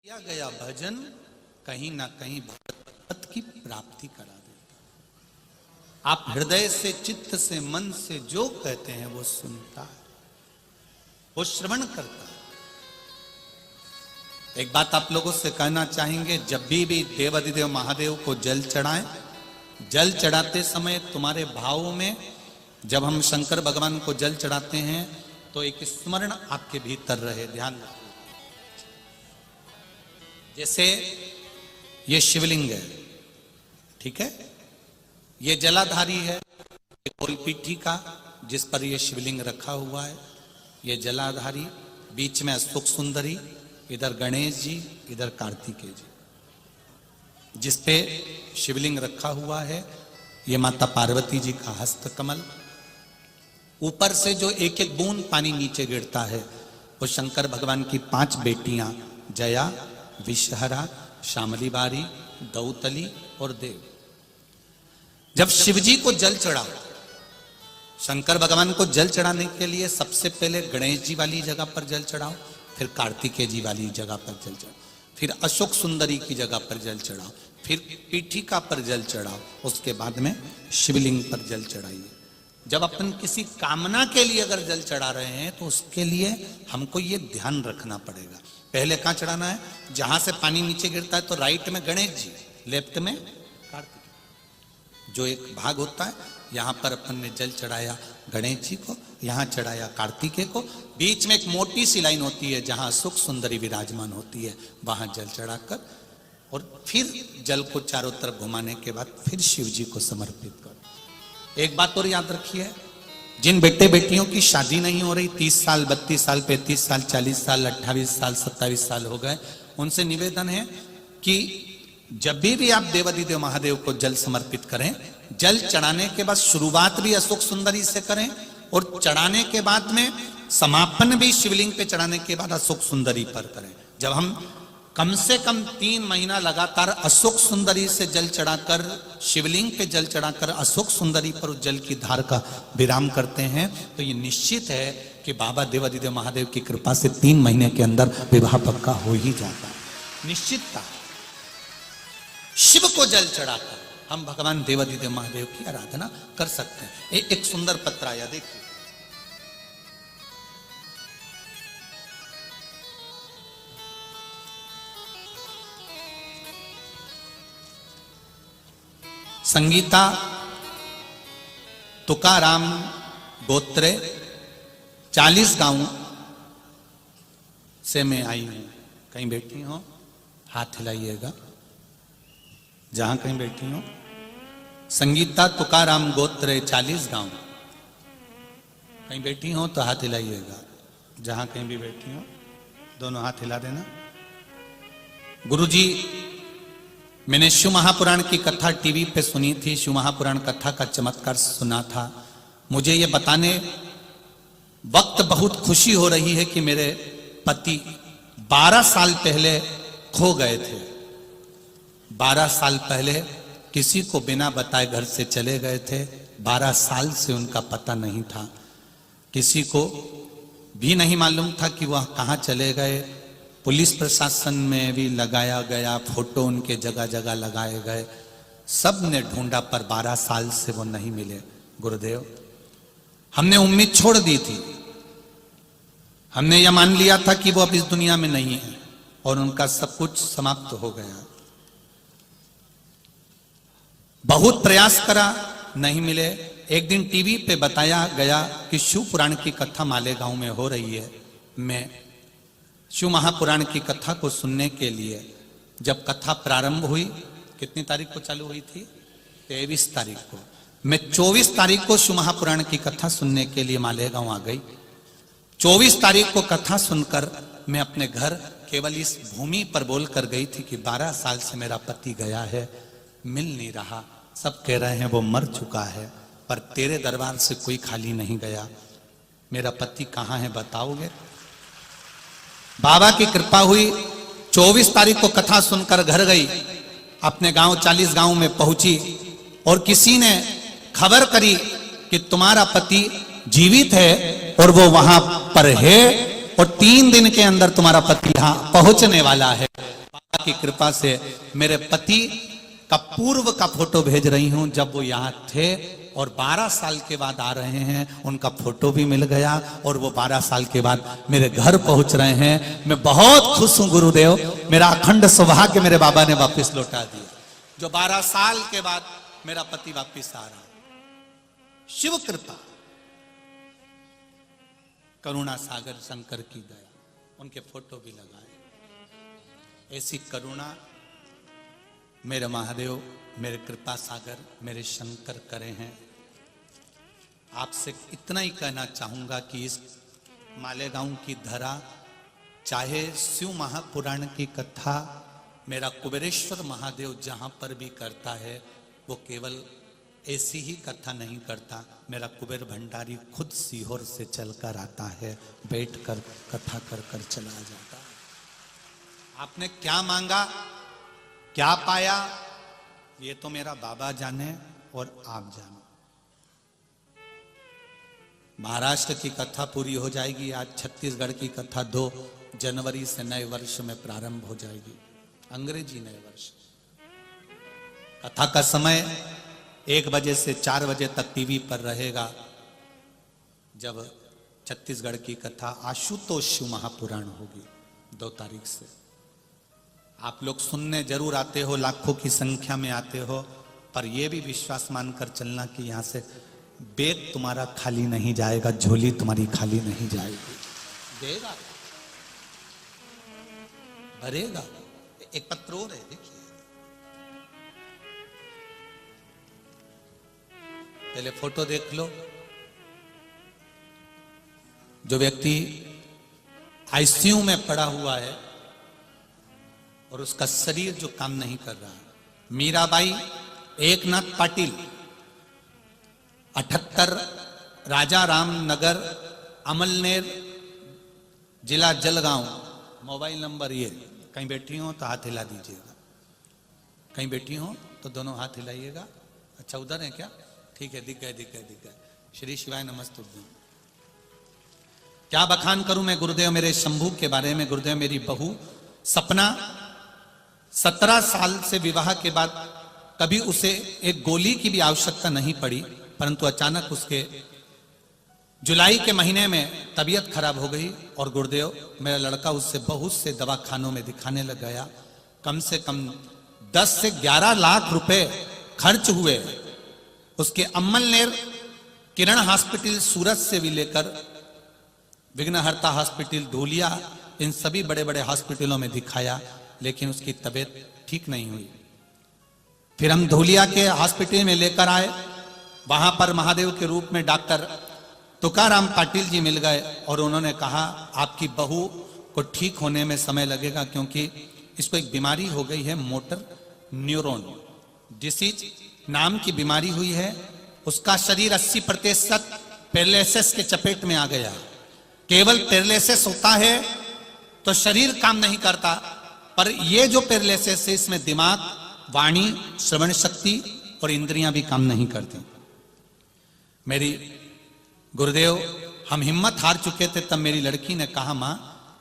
किया गया भजन कहीं ना कहीं भगवत की प्राप्ति करा देता। आप हृदय से, चित्त से, मन से जो कहते हैं वो सुनता है, वो श्रवण करता है। एक बात आप लोगों से कहना चाहेंगे, जब भी देवाधिदेव महादेव को जल चढ़ाएं, जल चढ़ाते समय तुम्हारे भावों में, जब हम शंकर भगवान को जल चढ़ाते हैं तो एक स्मरण आपके भीतर रहे, ध्यान रखिए। जैसे ये शिवलिंग है, ठीक है, ये जलाधारी है, ये कोलपीठी का जिस पर ये शिवलिंग रखा हुआ है, ये जलाधारी, बीच में अशोक सुंदरी, इधर गणेश जी, इधर कार्तिकेय जी, जिस पे शिवलिंग रखा हुआ है। ये माता पार्वती जी का हस्त कमल, ऊपर से जो एक एक बूंद पानी नीचे गिरता है वो शंकर भगवान की 5 बेटियां जया, विषहरा, श्यामली बारी, दौतली और देव। जब शिवजी को जल चढ़ा, शंकर भगवान को जल चढ़ाने के लिए सबसे पहले गणेश जी वाली जगह पर जल चढ़ाओ, फिर कार्तिकेय जी वाली जगह पर जल चढ़ाओ, फिर अशोक सुंदरी की जगह पर जल चढ़ाओ, फिर पीठिका पर जल चढ़ाओ, उसके बाद में शिवलिंग पर जल चढ़ाइए। जब अपन किसी कामना के लिए अगर जल चढ़ा रहे हैं तो उसके लिए हमको ये ध्यान रखना पड़ेगा, पहले कहां चढ़ाना है, जहां से पानी नीचे गिरता है तो राइट में गणेश जी, लेफ्ट में कार्तिक, जो एक भाग होता है, यहां पर अपन ने जल चढ़ाया गणेश जी को, यहां चढ़ाया कार्तिकेय को, बीच में एक मोटी सी लाइन होती है जहां सुख सुंदरी विराजमान होती है, वहां जल चढ़ाकर और फिर जल को चारों तरफ घुमाने के बाद फिर शिव जी को समर्पित करो। एक बात और याद रखिए, जिन बेटे बेटियों की शादी नहीं हो रही, 30 साल, 32 साल, 35 साल, 40 साल, 28 साल, 27 साल हो गए, उनसे निवेदन है कि जब भी आप देवाधिदेव महादेव को जल समर्पित करें, जल चढ़ाने के बाद शुरुआत भी अशोक सुंदरी से करें और चढ़ाने के बाद में समापन भी शिवलिंग पे चढ़ाने के बाद अशोक सुंदरी पर करें। जब हम कम से कम 3 महीना लगातार अशोक सुंदरी से जल चढ़ाकर, शिवलिंग पे जल चढ़ाकर अशोक सुंदरी पर उस जल की धार का विराम करते हैं तो ये निश्चित है कि बाबा देवाधिदेव महादेव की कृपा से 3 महीने के अंदर विवाह पक्का हो ही जाता है, निश्चितता। शिव को जल चढ़ाकर हम भगवान देवाधिदेव महादेव की आराधना कर सकते हैं। एक सुंदर पत्र आया, देखिए, संगीता तुकाराम गोत्रे 40 गांव से मैं आई हूं। कहीं बैठी हो हाथ हिलाइएगा, जहां कहीं बैठी हो। संगीता तुकाराम गोत्रे 40 गांव, कहीं बैठी हो तो हाथ हिलाइएगा, जहां कहीं भी बैठी हो दोनों हाथ हिला देना। गुरुजी, मैंने शिव महापुराण की कथा टीवी पे सुनी थी, शिव महापुराण कथा का चमत्कार सुना था। मुझे ये बताने वक्त बहुत खुशी हो रही है कि मेरे पति 12 साल पहले खो गए थे। 12 साल पहले किसी को बिना बताए घर से चले गए थे। 12 साल से उनका पता नहीं था, किसी को भी नहीं मालूम था कि वह कहाँ चले गए। पुलिस प्रशासन में भी लगाया गया, फोटो उनके जगह जगह लगाए गए, सब ने ढूंढा पर 12 साल से वो नहीं मिले। गुरुदेव, हमने उम्मीद छोड़ दी थी, हमने यह मान लिया था कि वो अब इस दुनिया में नहीं है और उनका सब कुछ समाप्त हो गया। बहुत प्रयास करा, नहीं मिले। एक दिन टीवी पे बताया गया कि शिव पुराण की कथा मालेगांव में हो रही है। मैं शिव महापुराण की कथा को सुनने के लिए जब कथा प्रारंभ हुई, कितनी तारीख को चालू हुई थी? 23 तारीख को। मैं 24 तारीख को शिव महापुराण की कथा सुनने के लिए मालेगांव आ गई। 24 तारीख को कथा सुनकर मैं अपने घर केवल इस भूमि पर बोलकर गई थी कि 12 साल से मेरा पति गया है, मिल नहीं रहा, सब कह रहे हैं वो मर चुका है, पर तेरे दरबार से कोई खाली नहीं गया। मेरा पति कहाँ है बताओगे? बाबा की कृपा हुई, 24 तारीख को कथा सुनकर घर गई, अपने गांव 40 गांव में पहुंची और किसी ने खबर करी कि तुम्हारा पति जीवित है और वो वहां पर है और 3 दिन के अंदर तुम्हारा पति यहां पहुंचने वाला है। की कृपा से मेरे पति का पूर्व का फोटो भेज रही हूं, जब वो यहां थे और 12 साल के बाद आ रहे हैं, उनका फोटो भी मिल गया और वो 12 साल के बाद मेरे घर पहुंच रहे हैं। मैं बहुत खुश हूं गुरुदेव, मेरा अखंड सौभाग्य मेरे बाबा ने वापस लौटा दिया, जो 12 साल के बाद मेरा पति वापस आ रहा। शिव कृपा, करुणा सागर शंकर की दया, उनके फोटो भी लगाए। ऐसी करुणा मेरे महादेव, मेरे कृपा सागर, मेरे शंकर करे हैं। आपसे इतना ही कहना चाहूंगा कि इस मालेगांव की धरा, चाहे शिव महापुराण की कथा मेरा कुबेरेश्वर महादेव जहां पर भी करता है, वो केवल ऐसी ही कथा नहीं करता। मेरा कुबेर भंडारी खुद सीहोर से चलकर आता है, बैठकर कथा कर कर चला जाता है। आपने क्या मांगा, क्या पाया, ये तो मेरा बाबा जाने और आप जाने। महाराष्ट्र की कथा पूरी हो जाएगी आज, छत्तीसगढ़ की कथा 2 जनवरी से नए वर्ष में प्रारंभ हो जाएगी, अंग्रेजी नए वर्ष। कथा का समय 1 बजे से 4 बजे तक टीवी पर रहेगा, जब छत्तीसगढ़ की कथा आशुतोष शिव महापुराण होगी 2 तारीख से। आप लोग सुनने जरूर आते हो, लाखों की संख्या में आते हो, पर यह भी विश्वास मानकर चलना कि यहां से बैग तुम्हारा खाली नहीं जाएगा, झोली तुम्हारी खाली नहीं जाएगी, देगा, भरेगा। एक पत्र और है, देखिए, पहले फोटो देख लो। जो व्यक्ति आईसीयू में पड़ा हुआ है और उसका शरीर जो काम नहीं कर रहा है, मीराबाई एकनाथ पाटिल, 78, राजा राम नगर, अमलनेर, जिला जलगांव। मोबाइल नंबर ये, कहीं बैठी हो तो हाथ हिला दीजिएगा, कहीं बैठी हो तो दोनों हाथ हिलाइएगा। अच्छा, उधर है क्या? ठीक है, दिख गए। श्री शिवाय नमस्तुभ्यं। क्या बखान करूं मैं गुरुदेव मेरे शंभू के बारे में। गुरुदेव मेरी बहू सपना, 17 साल से विवाह के बाद कभी उसे एक गोली की भी आवश्यकता नहीं पड़ी, परंतु अचानक उसके जुलाई के महीने में तबीयत खराब हो गई और गुरुदेव मेरा लड़का उससे बहुत से दवाखानों में दिखाने लग गया। कम से कम 10 से 11 लाख रुपए खर्च हुए। उसके अम्मलनेर किरण हॉस्पिटल सूरत से भी लेकर विघ्नहर्ता हॉस्पिटल धूलिया, इन सभी बड़े बड़े हॉस्पिटलों में दिखाया, लेकिन उसकी तबीयत ठीक नहीं हुई। फिर हम धूलिया के हॉस्पिटल में लेकर आए, वहां पर महादेव के रूप में डॉक्टर तुकाराम पाटिल जी मिल गए और उन्होंने कहा आपकी बहू को ठीक होने में समय लगेगा, क्योंकि इसको एक बीमारी हो गई है, मोटर न्यूरॉन डिसीज नाम की बीमारी हुई है। उसका शरीर 80% पैरालिसिस के चपेट में आ गया। केवल पैरालिसिस होता है तो शरीर काम नहीं करता, पर ये जो पैरालिसिस है इसमें दिमाग, वाणी, श्रवण शक्ति और इंद्रियां भी काम नहीं करती। मेरी गुरुदेव हम हिम्मत हार चुके थे, तब मेरी लड़की ने कहा मां,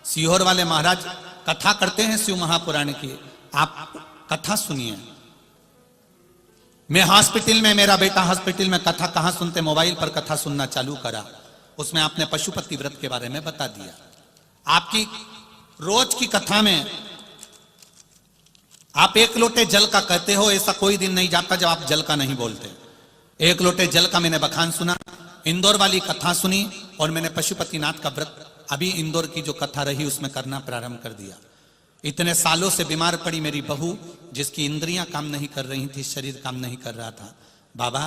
सीहोर वाले महाराज कथा करते हैं शिव महापुराण की, आप कथा सुनिए। मैं हॉस्पिटल में, मेरा बेटा हॉस्पिटल में, कथा कहां सुनते, मोबाइल पर कथा सुनना चालू करा। उसमें आपने पशुपति व्रत के बारे में बता दिया। आपकी रोज की कथा में आप 1 लोटे जल का कहते हो, ऐसा कोई दिन नहीं जाता जब आप जल का नहीं बोलते। 1 लोटे जल का मैंने बखान सुना, इंदौर वाली कथा सुनी और मैंने पशुपतिनाथ का व्रत अभी इंदौर की जो कथा रही उसमें करना प्रारंभ कर दिया। इतने सालों से बीमार पड़ी मेरी बहू, जिसकी इंद्रियां काम नहीं कर रही थी, शरीर काम नहीं कर रहा था। बाबा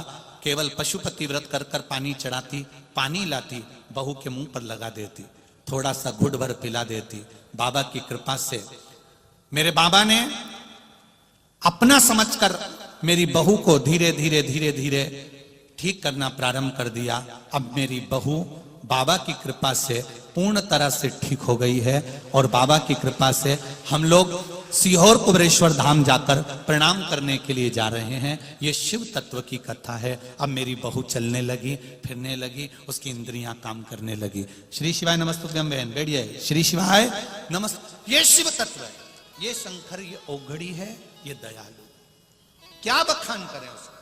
केवल पशुपति व्रत कर कर पानी चढ़ाती, पानी लाती, बहू के मुंह पर लगा देती, थोड़ा सा घुट भर पिला देती। बाबा की कृपा से मेरे बाबा ने अपना समझकर मेरी बहू को धीरे धीरे धीरे धीरे ठीक करना प्रारंभ कर दिया। अब मेरी बहू बाबा की कृपा से पूर्ण तरह से ठीक हो गई है और बाबा की कृपा से हम लोग सीहोर कुबेरेश्वर धाम जाकर प्रणाम करने के लिए जा रहे हैं। ये शिव तत्व की कथा है। अब मेरी बहू चलने लगी, फिरने लगी, उसकी इंद्रियां काम करने लगी। श्री शिवाय नमस्तुभ्यं बहन, बैठिए। श्री शिवाय नमस्त। ये शिव तत्व है, ये शंकर, ये औघड़ी है, ये दयालु। क्या बखान करें उसका।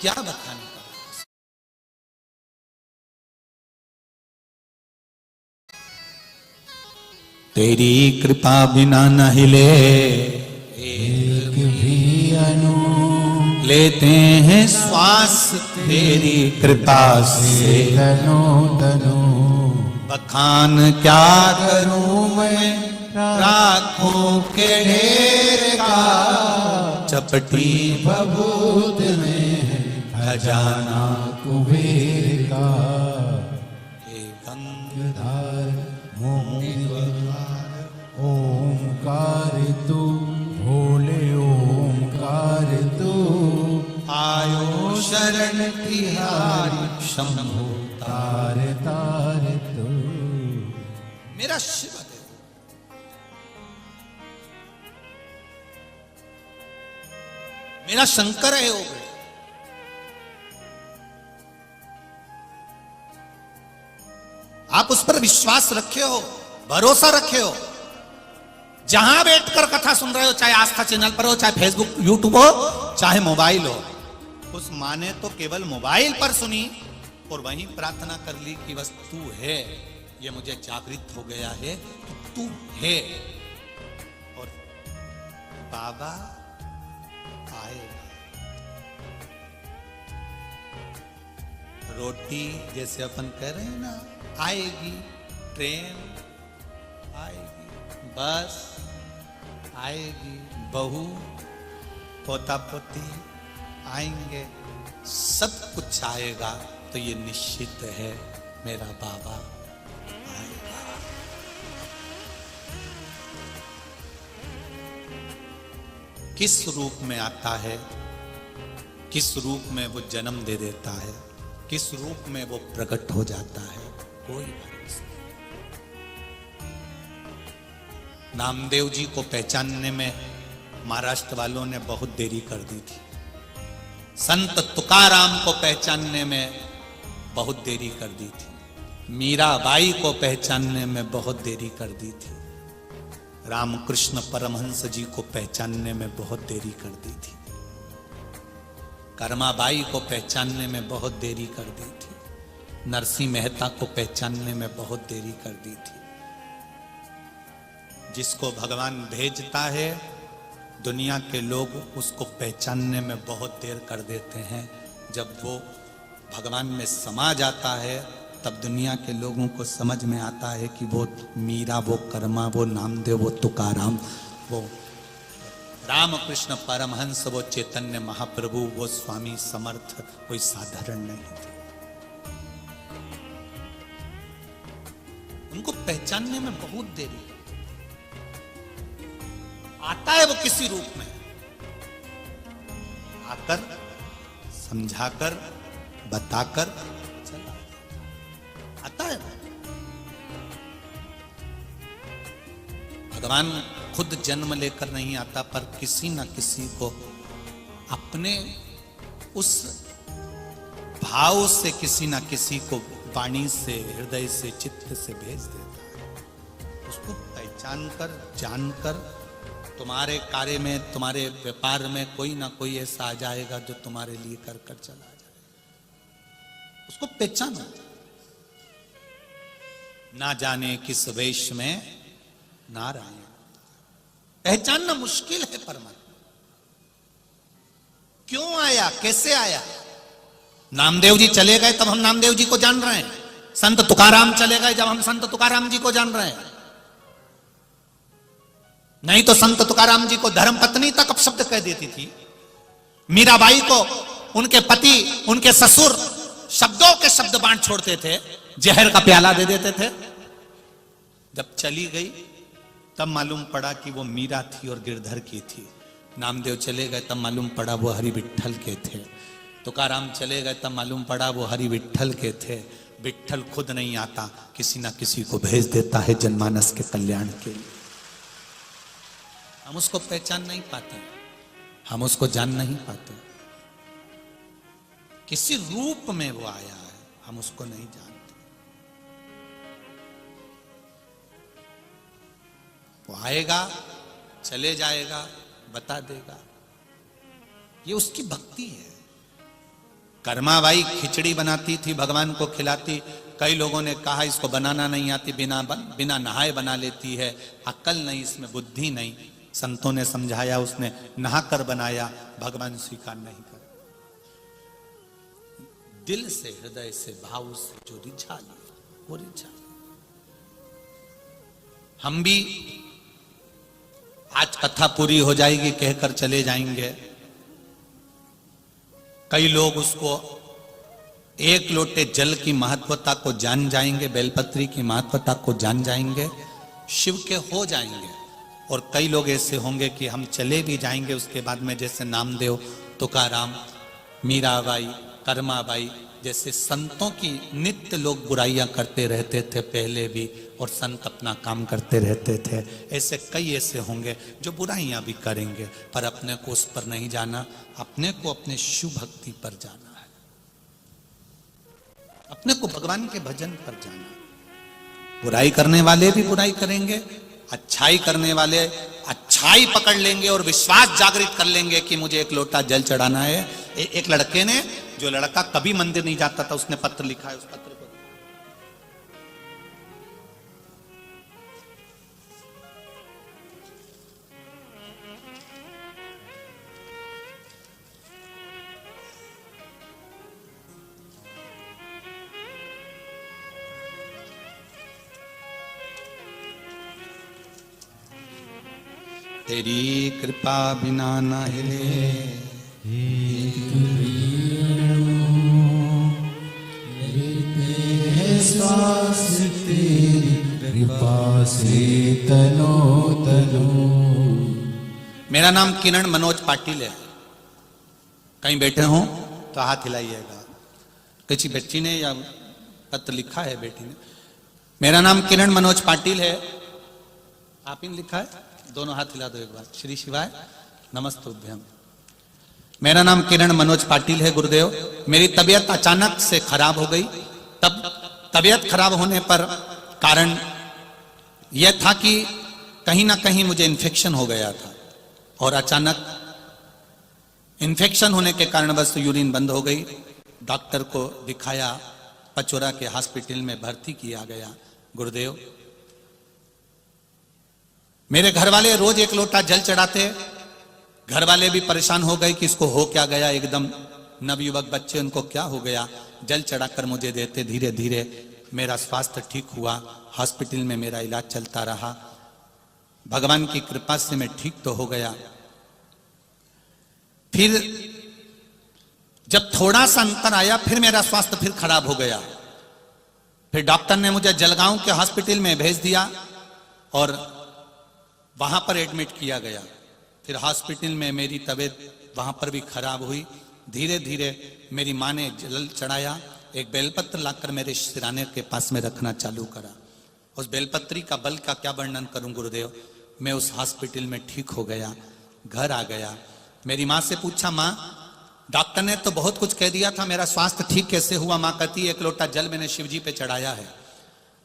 क्या बखान करें। तेरी कृपा बिना न हिले एक भी अनु, लेते हैं श्वास तेरी कृपा से तनो तनो। बखान क्या करूं मैं राखों के ढेर का, चपटी बबूत में खजाना कुबेर का। हे गंगाधर ओंकार तू, भोले ओंकार तू, आयो शरण तिहारी शंभु तार तार तू। मेरा शिव है, मेरा शंकर है। वो आप उस पर विश्वास रखे हो, भरोसा रखे हो। जहां बैठकर कथा सुन रहे हो, चाहे आस्था चैनल पर हो, चाहे फेसबुक यूट्यूब हो, चाहे मोबाइल हो, उस माँ ने तो केवल मोबाइल पर सुनी और वहीं प्रार्थना कर ली कि बस तू है, ये मुझे जागृत हो गया है कि तू है। और बाबा आएगा। रोटी जैसे अपन कह रहे हैं ना, आएगी, ट्रेन आएगी, बस आएगी, बहू पोता पोती आएंगे, सब कुछ आएगा। तो ये निश्चित है मेरा बाबा आएगा। किस रूप में आता है, किस रूप में वो जन्म दे देता है, किस रूप में वो प्रकट हो जाता है, कोई भरोसा नहीं। नामदेव जी को पहचानने में महाराष्ट्र वालों ने बहुत देरी कर दी थी। संत तुकाराम को पहचानने में बहुत देरी कर दी थी। मीराबाई को पहचानने में बहुत देरी कर दी थी। रामकृष्ण परमहंस जी को पहचानने में बहुत देरी कर दी थी। कर्माबाई को पहचानने में बहुत देरी कर दी थी। नरसिंह मेहता को पहचानने में बहुत देरी कर दी थी। जिसको भगवान भेजता है, दुनिया के लोग उसको पहचानने में बहुत देर कर देते हैं। जब वो भगवान में समा जाता है, तब दुनिया के लोगों को समझ में आता है कि वो मीरा, वो कर्मा, वो नामदेव, वो तुकाराम, वो रामकृष्ण परमहंस, वो चैतन्य महाप्रभु, वो स्वामी समर्थ कोई साधारण नहीं थे। उनको पहचानने में बहुत देरी आता है। वो किसी रूप में आकर, समझाकर, बताकर चला आता है। भगवान खुद जन्म लेकर नहीं आता, पर किसी न किसी को अपने उस भाव से, किसी न किसी को वाणी से, हृदय से, चित्त से भेज देता है। उसको पहचान कर, जानकर तुम्हारे कार्य में, तुम्हारे व्यापार में कोई ना कोई ऐसा आ जाएगा जो तुम्हारे लिए कर कर चला जाएगा। उसको पहचानो। ना जाने किस वेश में नारायण, पहचानना मुश्किल है परमात्मा। क्यों आया, कैसे आया। नामदेव जी चले गए तब हम नामदेव जी को जान रहे हैं। संत तुकाराम चले गए जब हम संत तुकाराम जी को जान रहे हैं। नहीं तो संत तुकाराम जी को धर्म पत्नी तक अपशब्द कह देती थी। मीराबाई को उनके पति, उनके ससुर शब्दों के शब्द बांट छोड़ते थे, जहर का प्याला दे देते थे। जब चली गई तब मालूम पड़ा कि वो मीरा थी और गिरधर की थी। नामदेव चले गए तब मालूम पड़ा वो हरि विट्ठल के थे। तुकाराम चले गए तब मालूम पड़ा वो हरि विट्ठल के थे। विट्ठल खुद नहीं आता, किसी ना किसी को भेज देता है जनमानस के कल्याण के लिए। हम उसको पहचान नहीं पाते। हम उसको जान नहीं पाते। किसी रूप में वो आया है, हम उसको नहीं जानते। वो आएगा, चले जाएगा, बता देगा। ये उसकी भक्ति है। कर्माबाई खिचड़ी बनाती थी, भगवान को खिलाती। कई लोगों ने कहा इसको बनाना नहीं आती, बिना नहाए बना लेती है, अक्ल नहीं, इसमें बुद्धि नहीं। संतों ने समझाया, उसने नहाकर बनाया, भगवान स्वीकार नहीं कर। दिल से, हृदय से, भाव से जो रिझा लिया वो रिझा। हम भी आज कथा पूरी हो जाएगी कहकर चले जाएंगे। कई लोग उसको एक लोटे जल की महत्वता को जान जाएंगे, बेलपत्री की महत्वता को जान जाएंगे, शिव के हो जाएंगे। और कई लोग ऐसे होंगे कि हम चले भी जाएंगे उसके बाद में, जैसे नामदेव, तुकाराम, मीराबाई, कर्माबाई जैसे संतों की नित्य लोग बुराइयां करते रहते थे पहले भी, और संत अपना काम करते रहते थे। ऐसे कई ऐसे होंगे जो बुराइयां भी करेंगे, पर अपने को उस पर नहीं जाना, अपने को अपने शिव भक्ति पर जाना है, अपने को भगवान के भजन पर जाना। बुराई करने वाले भी बुराई करेंगे, अच्छाई करने वाले अच्छाई पकड़ लेंगे और विश्वास जागृत कर लेंगे कि मुझे एक लोटा जल चढ़ाना है। एक लड़के ने, जो लड़का कभी मंदिर नहीं जाता था, उसने पत्र लिखा है, उस पत्र को तेरी कृपा बिना न हिले, श्वास तेरी कृपा से तनो तनो। मेरा नाम किरण मनोज पाटिल है। कहीं बैठे हो तो हाथ हिलाइएगा। किसी बच्ची ने या पत्र लिखा है बेटी ने। मेरा नाम किरण मनोज पाटिल है। आप ही ने लिखा है? दोनों हाथ हिला दो एक बार। श्री शिवाय नमस्तुभ्यम। मेरा नाम किरण मनोज पाटिल है गुरुदेव। मेरी तबीयत अचानक से खराब हो गई। तब तबीयत खराब होने पर कारण यह था कि कहीं ना कहीं मुझे इन्फेक्शन हो गया था, और अचानक इन्फेक्शन होने के कारण बस यूरिन बंद हो गई। डॉक्टर को दिखाया, पचोरा के हॉस्पिटल में भर्ती किया गया। गुरुदेव, मेरे घर वाले रोज एक लोटा जल चढ़ाते। घर वाले भी परेशान हो गए कि इसको हो क्या गया, एकदम नवयुवक बच्चे, उनको क्या हो गया। जल चढ़ाकर मुझे देते। धीरे धीरे मेरा स्वास्थ्य ठीक हुआ। हॉस्पिटल में मेरा इलाज चलता रहा। भगवान की कृपा से मैं ठीक तो हो गया। फिर जब थोड़ा सा अंतर आया, फिर मेरा स्वास्थ्य फिर खराब हो गया। फिर डॉक्टर ने मुझे जलगांव के हॉस्पिटल में भेज दिया और वहां पर एडमिट किया गया। फिर हॉस्पिटल में मेरी तबीयत वहां पर भी खराब हुई। धीरे धीरे मेरी माँ ने जल चढ़ाया। एक बेलपत्र लाकर मेरे सिराने के पास में रखना चालू करा। उस बेलपत्री का बल का क्या वर्णन करूं गुरुदेव। मैं उस हॉस्पिटल में ठीक हो गया, घर आ गया। मेरी माँ से पूछा, माँ डॉक्टर ने तो बहुत कुछ कह दिया था, मेरा स्वास्थ्य ठीक कैसे हुआ। माँ कहती, एक लोटा जल मैंने शिव जी पे चढ़ाया है।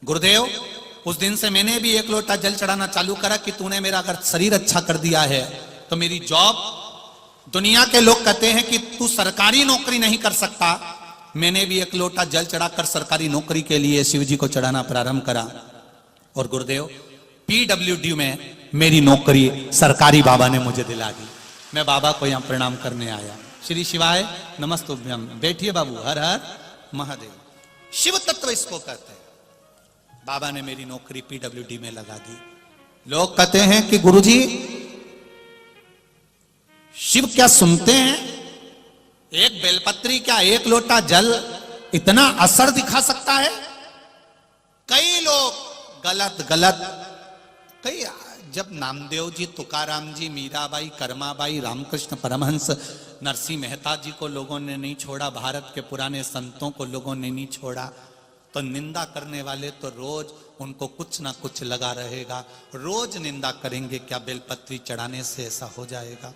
गुरुदेव, उस दिन से मैंने भी एक लोटा जल चढ़ाना चालू करा कि तूने मेरा अगर शरीर अच्छा कर दिया है तो मेरी जॉब, दुनिया के लोग कहते हैं कि तू सरकारी नौकरी नहीं कर सकता, मैंने भी एक लोटा जल चढ़ाकर सरकारी नौकरी के लिए शिव जी को चढ़ाना प्रारंभ करा। और गुरुदेव, पीडब्ल्यूडी में मेरी नौकरी सरकारी बाबा ने मुझे दिला दी। मैं बाबा को यहां प्रणाम करने आया। श्री शिवाय नमस्तुभ्यम। बैठिए बाबू। हर हर महादेव। शिव तत्व इसको कहते हैं। बाबा ने मेरी नौकरी पीडब्ल्यूडी में लगा दी। लोग कहते हैं कि गुरुजी शिव क्या सुनते हैं? एक बेलपत्री क्या, एक लोटा जल इतना असर दिखा सकता है? कई लोग गलत कई, जब नामदेव जी, तुकाराम जी, मीराबाई, कर्माबाई, रामकृष्ण परमहंस, नरसिंह मेहता जी को लोगों ने नहीं छोड़ा, भारत के पुराने संतों को लोगों ने नहीं छोड़ा, तो निंदा करने वाले तो रोज उनको कुछ ना कुछ लगा रहेगा। रोज निंदा करेंगे। क्या बेलपत्री चढ़ाने से ऐसा हो जाएगा?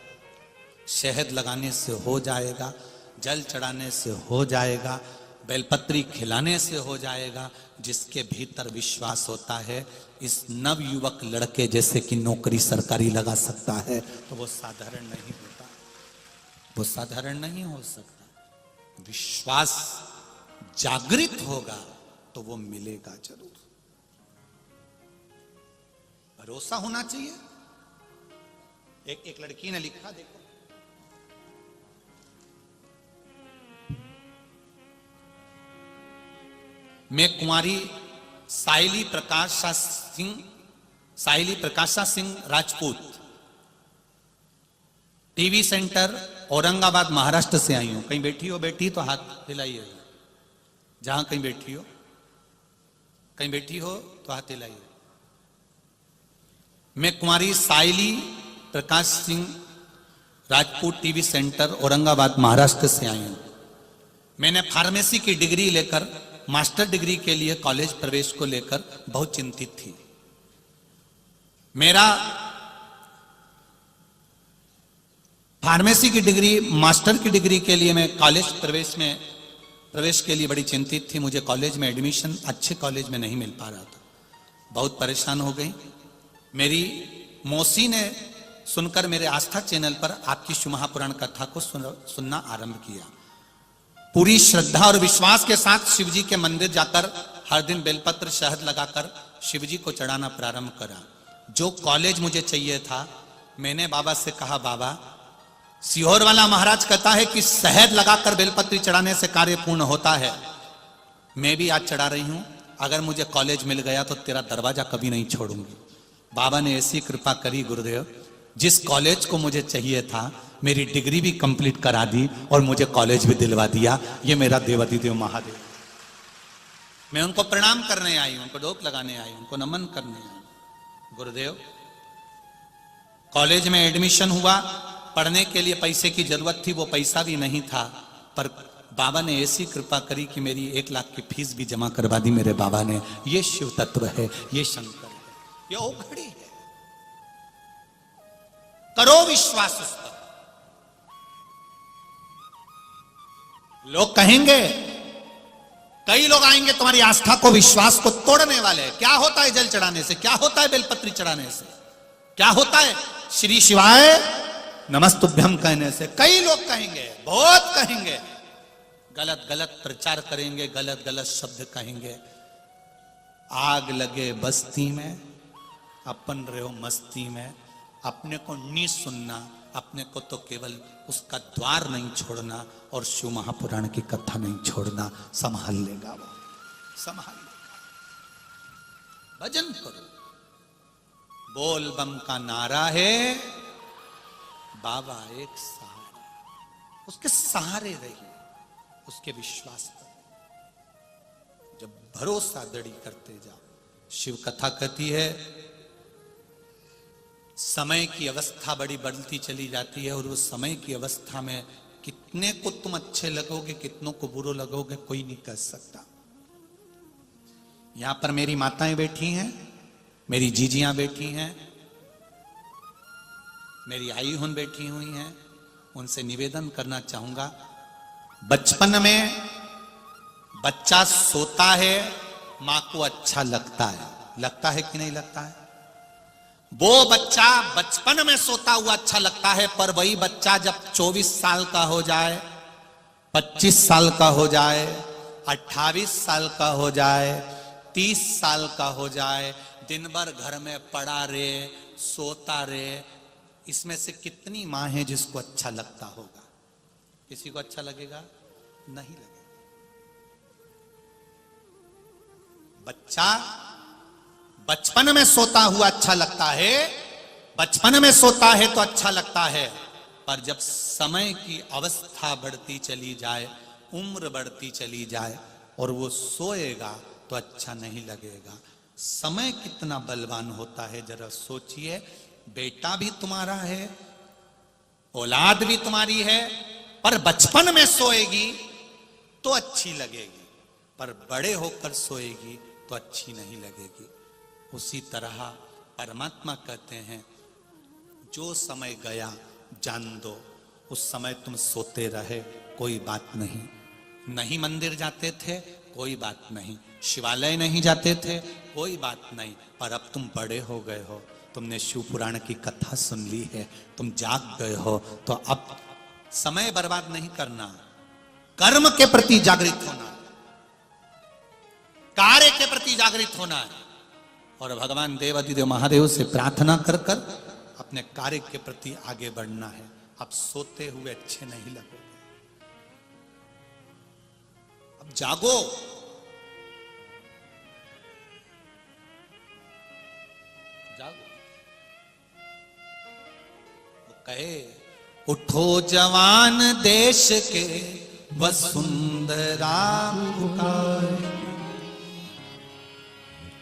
शहद लगाने से हो जाएगा, जल चढ़ाने से हो जाएगा, बेलपत्री खिलाने से हो जाएगा। जिसके भीतर विश्वास होता है इस नव युवक लड़के जैसे कि नौकरी सरकारी लगा सकता है, तो वो साधारण नहीं होता, वो साधारण नहीं हो सकता। विश्वास जागृत होगा तो वो मिलेगा जरूर। भरोसा होना चाहिए। एक लड़की ने लिखा, देखो, मैं कुमारी साहिली प्रकाशा सिंह राजपूत टीवी सेंटर औरंगाबाद महाराष्ट्र से आई हूं। कहीं बैठी हो बेटी तो हाथ हिलाइएगा। जहां कहीं बैठी हो, कहीं बैठी हो तो हाथ हिलाइए। मैं कुमारी साहिली प्रकाश सिंह राजपूत टीवी सेंटर औरंगाबाद महाराष्ट्र से आई हूं। मैंने फार्मेसी की डिग्री लेकर मास्टर डिग्री के लिए कॉलेज प्रवेश को लेकर बहुत चिंतित थी। मेरा फार्मेसी की डिग्री, मास्टर की डिग्री के लिए मैं कॉलेज प्रवेश के लिए बड़ी चिंतित थी। मुझे कॉलेज में एडमिशन अच्छे कॉलेज में नहीं मिल पा रहा था। बहुत परेशान हो गई। मेरी मौसी ने सुनकर मेरे आस्था चैनल पर आपकी शिव महापुराण कथा को सुनना आरंभ किया। पूरी श्रद्धा और विश्वास के साथ शिव जी के मंदिर जाकर हर दिन बेलपत्र शहद लगाकर शिव जी को चढ़ाना प्रारंभ करा। जो कॉलेज मुझे चाहिए था, मैंने बाबा से कहा, बाबा सीहोर वाला महाराज कहता है कि शहद लगाकर बेलपत्री चढ़ाने से कार्य पूर्ण होता है। मैं भी आज चढ़ा रही हूं, अगर मुझे कॉलेज मिल गया तो तेरा दरवाजा कभी नहीं छोड़ूंगी। बाबा ने ऐसी कृपा करी गुरुदेव, जिस कॉलेज को मुझे चाहिए था मेरी डिग्री भी कंप्लीट करा दी और मुझे कॉलेज भी दिलवा दिया। ये मेरा देवाधिदेव महादेव। मैं उनको प्रणाम करने आई, उनको डोक लगाने आई, उनको नमन करने आई। गुरुदेव, कॉलेज में एडमिशन हुआ, पढ़ने के लिए पैसे की जरूरत थी, वो पैसा भी नहीं था, पर बाबा ने ऐसी कृपा करी कि मेरी 1 लाख की फीस भी जमा करवा दी मेरे बाबा ने। ये शिव तत्व है, ये शंकर है, ये औखड़ी है। करो विश्वास उस पर। लोग कहेंगे, कई लोग आएंगे तुम्हारी आस्था को, विश्वास को तोड़ने वाले। क्या होता है जल चढ़ाने से, क्या होता है बेलपत्री चढ़ाने से, क्या होता है श्री शिवाय नमस्तुभ्यम कहने से? कई लोग कहेंगे, बहुत कहेंगे, गलत गलत प्रचार करेंगे, गलत गलत शब्द कहेंगे। आग लगे बस्ती में, अपन रहो मस्ती में। अपने को नहीं सुनना, अपने को तो केवल उसका द्वार नहीं छोड़ना और शिव महापुराण की कथा नहीं छोड़ना। संभाल लेगा वो, संभाल लेगा। भजन करो, बोल बम का नारा है, बाबा एक सहारा, उसके सहारे रहिए, उसके विश्वास पर जब भरोसा दृढ़ करते जाओ। शिव कथा कहती है समय की अवस्था बड़ी बढ़ती चली जाती है और उस समय की अवस्था में कितने को तुम अच्छे लगोगे, कितनों को बुरे लगोगे, कोई नहीं कह सकता। यहां पर मेरी माताएं बैठी हैं, मेरी जीजियां बैठी हैं, मेरी आई हुन बैठी हुई हैं। उनसे निवेदन करना चाहूंगा, बचपन में बच्चा सोता है, मां को अच्छा लगता है कि नहीं लगता है? वो बच्चा बचपन में सोता हुआ अच्छा लगता है, पर वही बच्चा जब 24 साल का हो जाए, 25 साल का हो जाए, 28 साल का हो जाए, 30 साल का हो जाए, दिन भर घर में पड़ा रे, सोता रे, इसमें से कितनी मां है जिसको अच्छा लगता होगा? किसी को अच्छा लगेगा? नहीं लगेगा। बच्चा बचपन में सोता हुआ अच्छा लगता है, बचपन में सोता है तो अच्छा लगता है, पर जब समय की अवस्था बढ़ती चली जाए, उम्र बढ़ती चली जाए और वो सोएगा तो अच्छा नहीं लगेगा। समय कितना बलवान होता है, जरा सोचिए। बेटा भी तुम्हारा है, औलाद भी तुम्हारी है, पर बचपन में सोएगी तो अच्छी लगेगी, पर बड़े होकर सोएगी तो अच्छी नहीं लगेगी। उसी तरह परमात्मा कहते हैं, जो समय गया जान दो, उस समय तुम सोते रहे, कोई बात नहीं। नहीं मंदिर जाते थे, कोई बात नहीं। शिवालय नहीं जाते थे, कोई बात नहीं। पर अब तुम बड़े हो गए हो, तुमने शिव पुराण की कथा सुन ली है, तुम जाग गए हो, तो अब समय बर्बाद नहीं करना, कर्म के प्रति जागृत होना, कार्य के प्रति जागृत होना है। और भगवान देवाधिदेव महादेव से प्रार्थना कर कर अपने कार्य के प्रति आगे बढ़ना है। अब सोते हुए अच्छे नहीं लगोगे, अब जागो। जागो। वो कहे, उठो जवान देश के वसुंधरा पुकारे।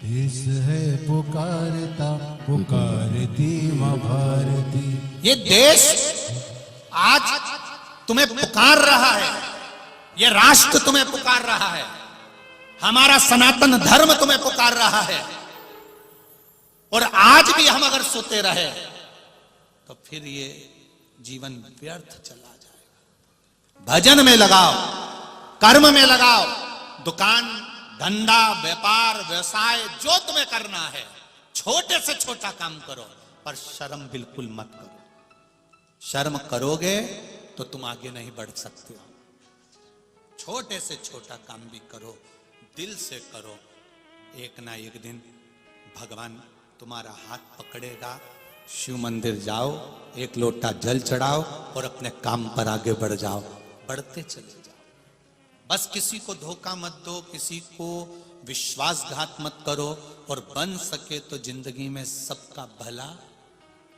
देश है पुकारता, पुकारती माँ भारती। ये देश आज तुम्हें पुकार रहा है, ये राष्ट्र तुम्हें पुकार रहा है, हमारा सनातन धर्म तुम्हें पुकार रहा है। और आज भी हम अगर सोते रहे तो फिर ये जीवन व्यर्थ चला जाएगा। भजन में लगाओ, कर्म में लगाओ, दुकान धंधा व्यापार व्यवसाय जो तुम्हें करना है, छोटे से छोटा काम करो, पर शर्म बिल्कुल मत करो। शर्म करोगे तो तुम आगे नहीं बढ़ सकते हो। छोटे से छोटा काम भी करो, दिल से करो, एक ना एक दिन भगवान तुम्हारा हाथ पकड़ेगा। शिव मंदिर जाओ, एक लोटा जल चढ़ाओ और अपने काम पर आगे बढ़ जाओ, बढ़ते चले जाओ। बस किसी को धोखा मत दो, किसी को विश्वासघात मत करो, और बन सके तो जिंदगी में सबका भला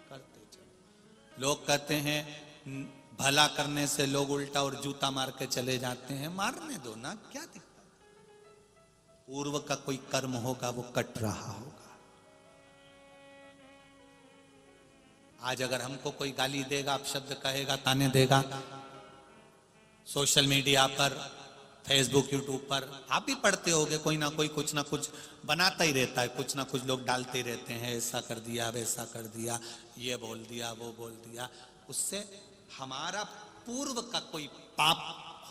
करते चलो। लोग कहते हैं भला करने से लोग उल्टा और जूता मार के चले जाते हैं। मारने दो ना, क्या दिक्कत। पूर्व का कोई कर्म होगा वो कट रहा होगा। आज अगर हमको कोई गाली देगा, अपशब्द कहेगा, ताने देगा, सोशल मीडिया पर, फेसबुक यूट्यूब पर आप भी पढ़ते होगे, कोई ना कोई कुछ ना कुछ बनाता ही रहता है, कुछ ना कुछ लोग डालते ही रहते हैं, ऐसा कर दिया, वैसा कर दिया, ये बोल दिया, वो बोल दिया। उससे हमारा पूर्व का कोई पाप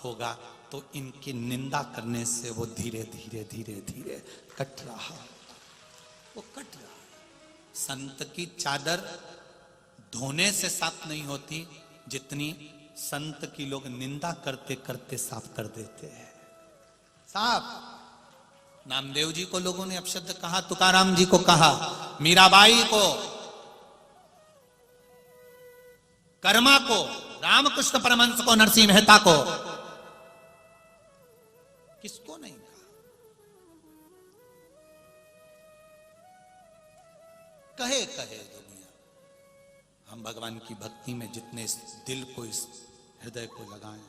होगा तो इनकी निंदा करने से वो धीरे धीरे धीरे धीरे कट रहा, वो कट रहा। संत की चादर धोने से साफ नहीं होती, जितनी संत की लोग निंदा करते करते साफ कर देते हैं। साफ। नामदेव जी को लोगों ने अपशब्द कहा, तुकाराम जी को कहा, मीराबाई को, कर्मा को, रामकृष्ण परमहंस को, नरसिंह मेहता को, किसको नहीं कहा? कहे कहे दुनिया। हम भगवान की भक्ति में जितने इस दिल को, इस हृदय को लगाएं,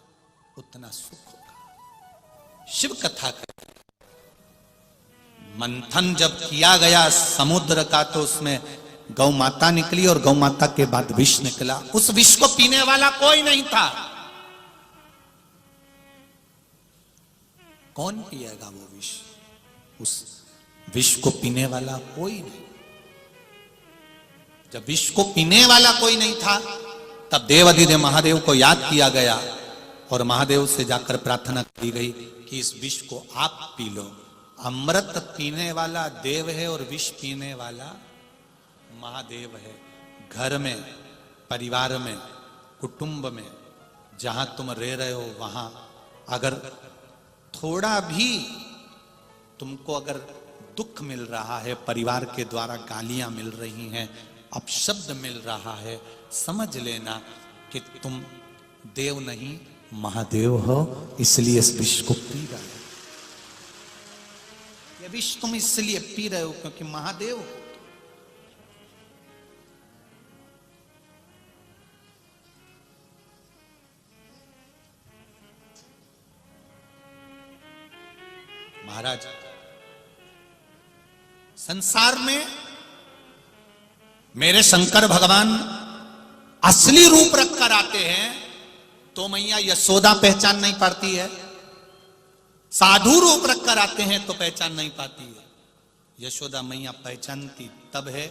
उतना सुख होगा। शिव कथा का मंथन जब किया गया समुद्र का, तो उसमें गौ माता निकली और गौ माता के बाद विष निकला। उस विष को पीने वाला कोई नहीं था। कौन पिएगा वो विष? उस विष को पीने वाला कोई नहीं। जब विष को पीने वाला कोई नहीं था, तब देवाधिदेव महादेव को याद किया गया और महादेव से जाकर प्रार्थना की गई कि इस विष को आप पी लो। अमृत पीने वाला देव है और विष पीने वाला महादेव है। घर में, परिवार में, कुटुंब में, जहां तुम रह रहे हो, वहां अगर थोड़ा भी तुमको अगर दुख मिल रहा है, परिवार के द्वारा गालियां मिल रही हैं, अपशब्द मिल रहा है, समझ लेना कि तुम देव नहीं महादेव हो, इसलिए इस विष को पी रहे हो। ये विष तुम इसलिए पी रहे हो क्योंकि महादेव हो। महाराज, संसार में मेरे शंकर भगवान असली रूप रखकर आते हैं तो मैया यशोदा पहचान नहीं पाती है। साधु रूप रखकर आते हैं तो पहचान नहीं पाती है। यशोदा मैया पहचानती तब है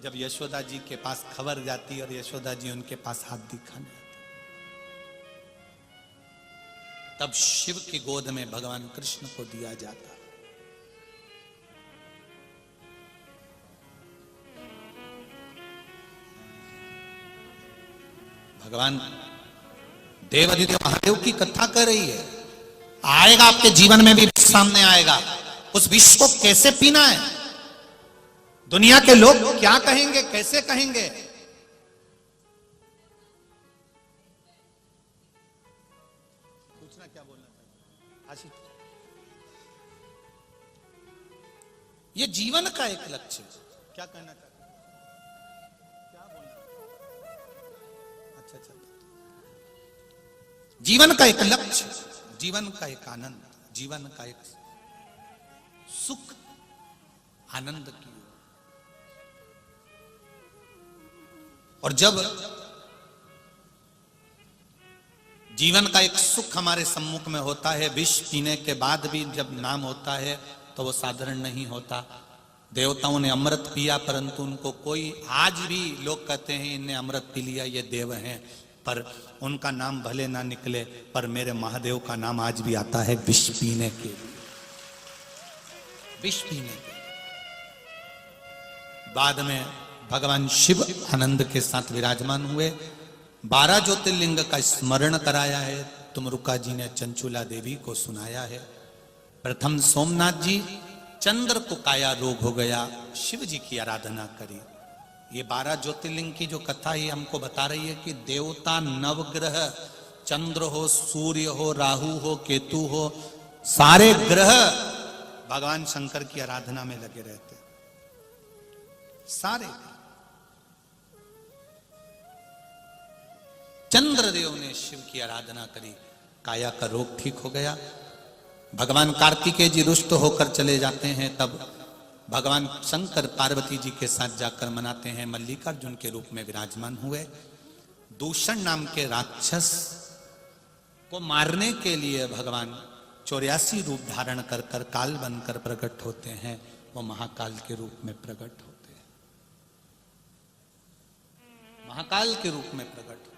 जब यशोदा जी के पास खबर जाती और यशोदा जी उनके पास हाथ दिखाने आती। तब शिव की गोद में भगवान कृष्ण को दिया जाता। भगवान देवाधिदेव महादेव की कथा कर रही है, आएगा आपके जीवन में भी सामने आएगा। उस विष को कैसे पीना है, दुनिया के लोग क्या कहेंगे, कैसे कहेंगे। पूछना क्या बोलना चाहिए आशीष? ये जीवन का एक लक्ष्य, क्या कहना चाहते हैं? क्या बोलना? अच्छा, जीवन का एक लक्ष्य, जीवन का एक आनंद, जीवन का एक सुख, आनंद की। और जब जीवन का एक सुख हमारे सम्मुख में होता है, विष पीने के बाद भी जब नाम होता है तो वो साधारण नहीं होता। देवताओं ने अमृत पिया, परंतु उनको कोई, आज भी लोग कहते हैं इनने अमृत पी लिया, ये देव हैं, पर उनका नाम भले ना निकले, पर मेरे महादेव का नाम आज भी आता है विष पीने के लिए, विष पीने के। बाद में भगवान शिव आनंद के साथ विराजमान हुए, 12 ज्योतिर्लिंग का स्मरण कराया है। तुमरुका जी ने चंचुला देवी को सुनाया है। प्रथम सोमनाथ जी, चंद्र को काया रोग हो गया, शिव जी की आराधना करी। ये 12 ज्योतिर्लिंग की जो कथा है हमको बता रही है कि देवता, नवग्रह, चंद्र हो, सूर्य हो, राहु हो, केतु हो, सारे ग्रह भगवान शंकर की आराधना में लगे रहते, सारे। चंद्रदेव ने शिव की आराधना करी, काया का रोग ठीक हो गया। भगवान कार्तिकेय जी रुष्ट होकर चले जाते हैं, तब भगवान शंकर पार्वती जी के साथ जाकर मनाते हैं, मल्लिकार्जुन के रूप में विराजमान हुए। दूषण नाम के राक्षस को मारने के लिए भगवान 84 रूप धारण कर कर काल बनकर प्रकट होते हैं, वो महाकाल के रूप में प्रकट होते हैं, महाकाल के रूप में प्रकट।